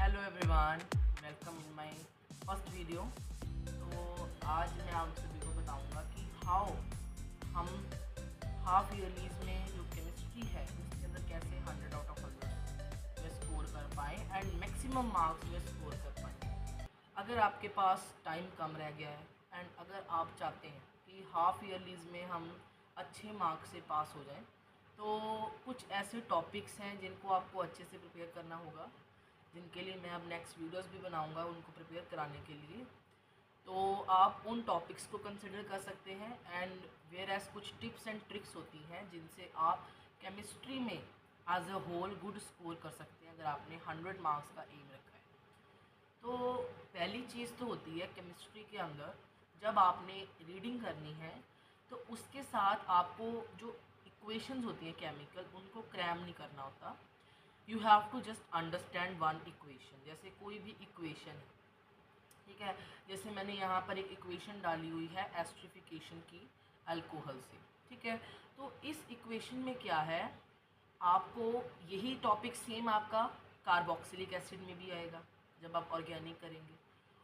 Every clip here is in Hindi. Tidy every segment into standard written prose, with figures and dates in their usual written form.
Hello everyone, welcome in my first video. तो आज मैं आप सभी को बताऊंगा कि हाउ हम हाफ ईयरलीज में जो केमिस्ट्री है उसके अंदर कैसे 100 आउट ऑफ 100 में स्कोर कर पाएँ एंड मैक्सिमम मार्क्स में स्कोर कर पाएँ। अगर आपके पास टाइम कम रह गया है एंड अगर आप चाहते हैं कि हाफ ईयरलीज में हम अच्छे मार्क्स से पास हो जाएं, तो कुछ ऐसे टॉपिक्स हैं जिनको आपको अच्छे से प्रिपेयर करना होगा, जिनके लिए मैं अब नेक्स्ट वीडियोस भी बनाऊंगा उनको प्रिपेयर कराने के लिए। तो आप उन टॉपिक्स को कंसिडर कर सकते हैं एंड वेयर एज कुछ टिप्स एंड ट्रिक्स होती हैं जिनसे आप केमिस्ट्री में as a whole good score कर सकते हैं अगर आपने 100 मार्क्स का एम रखा है। तो पहली चीज़ तो होती है केमिस्ट्री के अंदर, जब आपने रीडिंग करनी है तो उसके साथ आपको जो इक्वेशंस होती हैं केमिकल, उनको क्रैम नहीं करना होता। You have to just understand one equation. जैसे कोई भी इक्वेशन है, ठीक है, जैसे मैंने यहाँ पर एक इक्वेशन डाली हुई है एस्ट्रिफिकेशन की अल्कोहल से, ठीक है। तो इस इक्वेशन में क्या है, आपको यही टॉपिक सेम आपका कार्बोक्सिलिक एसिड में भी आएगा जब आप ऑर्गेनिक करेंगे,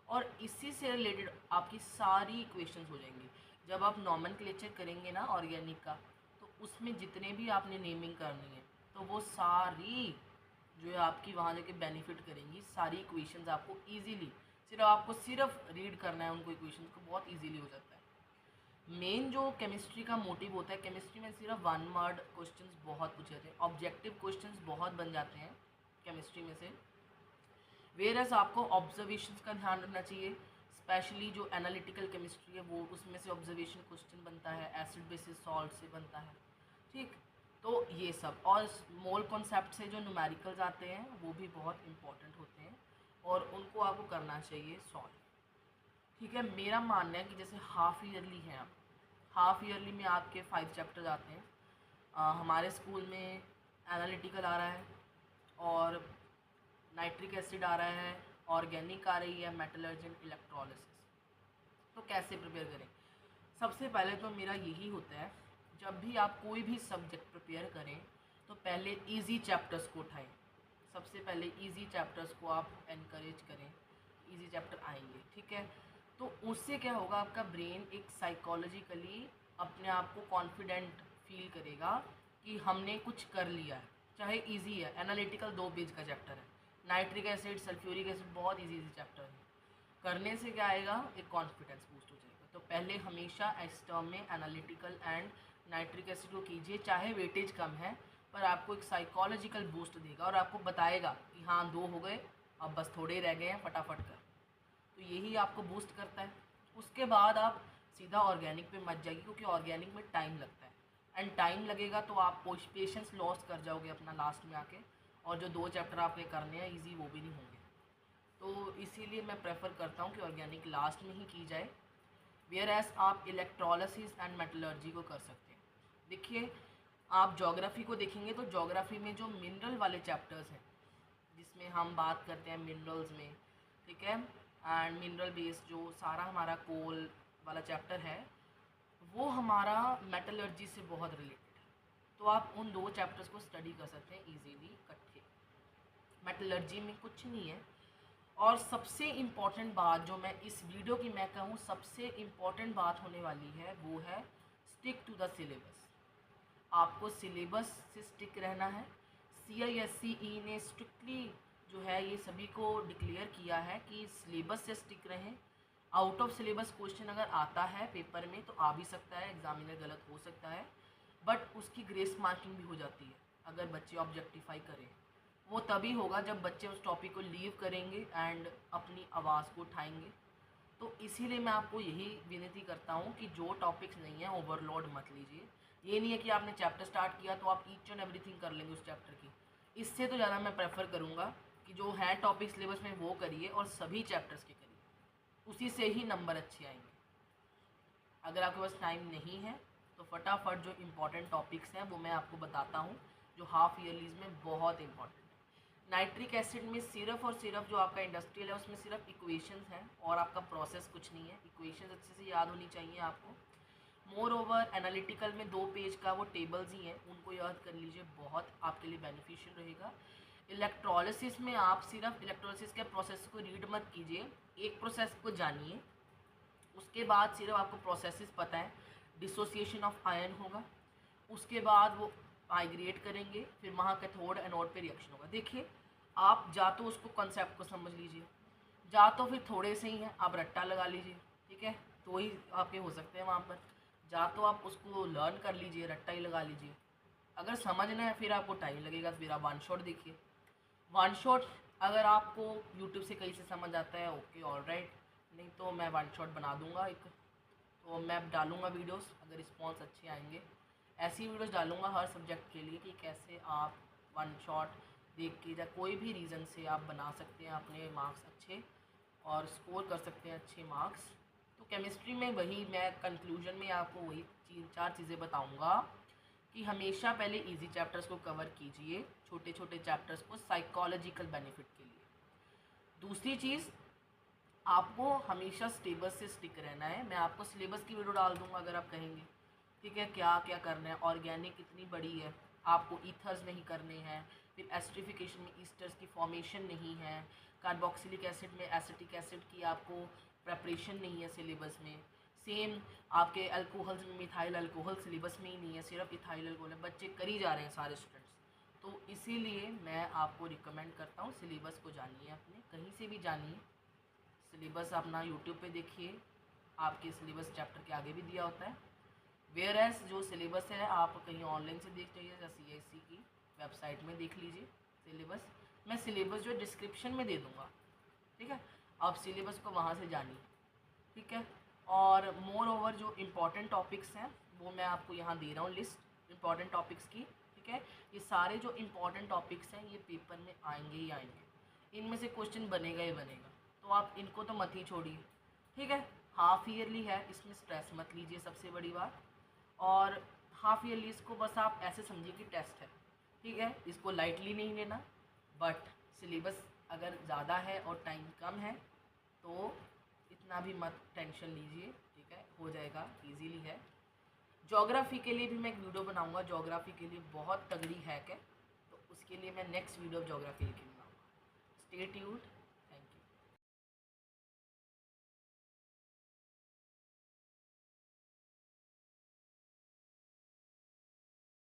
और इसी से रिलेटेड आपकी सारी इक्वेशंस हो जाएंगी। जब आप नॉमेनक्लेचर करेंगे ना ऑर्गेनिक का, तो उसमें जितने भी आपने नेमिंग करनी है, तो वो सारी जो है आपकी वहाँ जाके बेनिफिट करेंगी। सारी इक्वेशंस आपको इजीली, सिर्फ रीड करना है उनको, इक्वेशंस को बहुत इजीली हो जाता है। मेन जो केमिस्ट्री का मोटिव होता है, केमिस्ट्री में सिर्फ वन वर्ड क्वेश्चंस बहुत पूछे जाते हैं, ऑब्जेक्टिव क्वेश्चंस बहुत बन जाते हैं केमिस्ट्री में से। वेयरएज आपको ऑब्जर्वेशंस का ध्यान रखना चाहिए, स्पेशली जो एनालिटिकल केमिस्ट्री है वो, उसमें से ऑब्जर्वेशन क्वेश्चन बनता है, एसिड बेसिस सॉल्ट से बनता है, ठीक। तो ये सब, और मोल कॉन्सेप्ट से जो न्यूमेरिकल्स आते हैं वो भी बहुत इंपॉर्टेंट होते हैं और उनको आपको करना चाहिए सॉल्व, ठीक है। मेरा मानना है कि जैसे हाफ़ ईयरली है, आप हाफ़ ईयरली में आपके 5 चैप्टर्स आते हैं। हमारे स्कूल में एनालिटिकल आ रहा है और नाइट्रिक एसिड आ रहा है, ऑर्गेनिक आ रही है, मेटलर्जी एंड इलेक्ट्रोलिसिस। तो कैसे प्रिपेयर करें? सबसे पहले तो मेरा यही होता है, जब भी आप कोई भी सब्जेक्ट प्रिपेयर करें तो पहले इजी चैप्टर्स को उठाएं। सबसे पहले इजी चैप्टर्स को आप एनकरेज करें, इजी चैप्टर आएंगे, ठीक है। तो उससे क्या होगा, आपका ब्रेन एक साइकोलॉजिकली अपने आप को कॉन्फिडेंट फील करेगा कि हमने कुछ कर लिया है। चाहे इजी है, एनालिटिकल 2 पेज का चैप्टर है, नाइट्रिक एसिड सल्फ्यूरिक एसिड बहुत इजी चैप्टर है, करने से क्या आएगा, एक कॉन्फिडेंस बूस्ट हो जाएगा। तो पहले हमेशा इस टर्म में एनालिटिकल एंड नाइट्रिक एसिड को कीजिए, चाहे वेटेज कम है, पर आपको एक साइकोलॉजिकल बूस्ट देगा और आपको बताएगा कि हाँ 2 हो गए, अब बस थोड़े रह गए हैं, फटाफट कर। तो यही आपको बूस्ट करता है। उसके बाद आप सीधा ऑर्गेनिक पे मत जाइए, क्योंकि ऑर्गेनिक में टाइम लगता है एंड टाइम लगेगा तो आप पेशेंस लॉस कर जाओगे अपना लास्ट में आके, और जो 2 चैप्टर आपने करने हैं ईजी, वो भी नहीं होंगे। तो इसीलिए मैं प्रेफर करता हूँ कि ऑर्गेनिक लास्ट में ही की जाए। वेयर एज आप इलेक्ट्रोलिसिस एंड मेटलर्जी को कर सकते हैं। देखिए, आप ज्योग्राफी को देखेंगे तो ज्योग्राफी में जो मिनरल वाले चैप्टर्स हैं, जिसमें हम बात करते हैं मिनरल्स में, ठीक है, एंड मिनरल बेस्ड जो सारा हमारा कोल वाला चैप्टर है, वो हमारा मेटलर्जी से बहुत रिलेटेड है। तो आप उन 2 चैप्टर्स को स्टडी कर सकते हैं ईजीली इकट्ठे। मेटलर्जी में कुछ नहीं है। और सबसे इम्पॉर्टेंट बात जो मैं इस वीडियो की मैं कहूँ सबसे इम्पॉर्टेंट बात होने वाली है, वो है स्टिक टू द सिलेबस। आपको सिलेबस से स्टिक रहना है। CISCE ने स्ट्रिक्टली जो है ये सभी को डिक्लेयर किया है कि सिलेबस से स्टिक रहें। आउट ऑफ सिलेबस क्वेश्चन अगर आता है पेपर में तो आ भी सकता है, एग्जामिनर गलत हो सकता है, बट उसकी ग्रेस मार्किंग भी हो जाती है अगर बच्चे ऑब्जेक्टिफाई करें। वो तभी होगा जब बच्चे उस टॉपिक को लीव करेंगे एंड अपनी आवाज़ को उठाएंगे। तो इसीलिए मैं आपको यही विनती करता हूँ कि जो टॉपिक्स नहीं है ओवरलोड मत लीजिए। ये नहीं है कि आपने चैप्टर स्टार्ट किया तो आप ईच एंड एवरीथिंग कर लेंगे उस चैप्टर की। इससे तो ज़्यादा मैं प्रेफर करूँगा कि जो है टॉपिक सिलेबस में वो करिए और सभी चैप्टर्स के करिए, उसी से ही नंबर अच्छे आएंगे। अगर आपके पास टाइम नहीं है तो फटाफट जो इम्पॉर्टेंट टॉपिक्स हैं वो मैं आपको बताता हूँ, जो हाफ ईयरलीज में बहुत इंपॉर्टेंट है। नाइट्रिक एसिड में सिर्फ और सिर्फ जो आपका इंडस्ट्रियल है उसमें सिर्फ इक्वेशंस हैं और आपका प्रोसेस कुछ नहीं है। इक्वेशंस अच्छे से याद होनी चाहिए आपको। मोर ओवर एनालिटिकल में 2 पेज का वो टेबल्स ही हैं, उनको याद कर लीजिए, बहुत आपके लिए बेनिफिशियल रहेगा। इलेक्ट्रोलिसिस में आप सिर्फ इलेक्ट्रोलिसिस के प्रोसेस को रीड मत कीजिए, एक प्रोसेस को जानिए। उसके बाद सिर्फ आपको प्रोसेसेस पता है, डिसोसिएशन ऑफ आयन होगा, उसके बाद वो माइग्रेट करेंगे, फिर वहाँ कैथोड एनोड पे रिएक्शन होगा। देखिए, आप जा तो उसको कॉन्सेप्ट को समझ लीजिए, जा तो फिर थोड़े से ही हैं आप रट्टा लगा लीजिए, ठीक है, तो ही आपके हो सकते हैं वहाँ पर। जा तो आप उसको लर्न कर लीजिए, रट्टा ही लगा लीजिए। अगर समझना है फिर आपको टाइम लगेगा, फिर आप वन शॉट देखिए। वन शॉट अगर आपको यूट्यूब से कहीं से समझ आता है, ओके ऑल राइट, नहीं तो मैं वन शॉट बना दूंगा एक, तो मैं डालूंगा वीडियोस, अगर रिस्पॉन्स अच्छे आएंगे ऐसी वीडियोस डालूंगा हर सब्जेक्ट के लिए कि कैसे आप वन शॉट देख के या कोई भी रीज़न से आप बना सकते हैं अपने मार्क्स अच्छे और स्कोर कर सकते हैं अच्छे मार्क्स। तो केमिस्ट्री में वही मैं कंक्लूजन में आपको वही चार चीज़ें बताऊंगा कि हमेशा पहले इजी चैप्टर्स को कवर कीजिए, छोटे छोटे चैप्टर्स को साइकोलॉजिकल बेनिफिट के लिए। दूसरी चीज़, आपको हमेशा सिलेबस से स्टिक रहना है। मैं आपको सिलेबस की वीडियो डाल दूंगा अगर आप कहेंगे, ठीक है, क्या क्या करना है। ऑर्गेनिक कितनी बड़ी है, आपको ईथर्स नहीं करने हैं, फिर एस्ट्रिफिकेशन में ईस्टर्स की फॉर्मेशन नहीं है, कार्बोक्सिलिक एसिड में एसिटिक एसिड की आपको प्रेपरेशन नहीं है सिलेबस में। सेम आपके अल्कोहल्स में मिथाइल अल्कोहल सिलेबस में ही नहीं है, सिर्फ इथाइल अल्कोहल है, बच्चे कर ही जा रहे हैं सारे स्टूडेंट्स। तो इसीलिए मैं आपको रिकमेंड करता हूँ सिलेबस को जानिए, अपने कहीं से भी जानिए। सिलेबस अपना यूट्यूब पे देखिए, आपके सिलेबस चैप्टर के आगे भी दिया होता है। वेयर एज जो सिलेबस है आप कहीं ऑनलाइन से देख लीजिए या CIC की वेबसाइट में देख लीजिए सिलेबस। मैं सिलेबस जो डिस्क्रिप्शन में दे दूँगा, ठीक है, आप सिलेबस को वहाँ से जानिए, ठीक है। और मोर ओवर जो इम्पॉर्टेंट टॉपिक्स हैं वो मैं आपको यहाँ दे रहा हूँ लिस्ट इम्पॉर्टेंट टॉपिक्स की, ठीक है। ये सारे जो इम्पॉर्टेंट टॉपिक्स हैं ये पेपर में आएंगे ही आएंगे, इनमें से क्वेश्चन बनेगा ही बनेगा, तो आप इनको तो मत ही छोड़िए, ठीक है। हाफ ईयरली है, इसमें स्ट्रेस मत लीजिए सबसे बड़ी बात। और हाफ ईयरली इसको बस आप ऐसे समझिए कि टेस्ट है, ठीक है, इसको लाइटली नहीं लेना। बट सिलेबस अगर ज़्यादा है और टाइम कम है तो इतना भी मत टेंशन लीजिए, ठीक है, हो जाएगा, इजीली है। ज्योग्राफी के लिए भी मैं एक वीडियो बनाऊंगा, ज्योग्राफी के लिए बहुत तगड़ी हैक है, तो उसके लिए मैं नेक्स्ट वीडियो ऑफ ज्योग्राफी लेके बनाऊँगा। Stay tuned.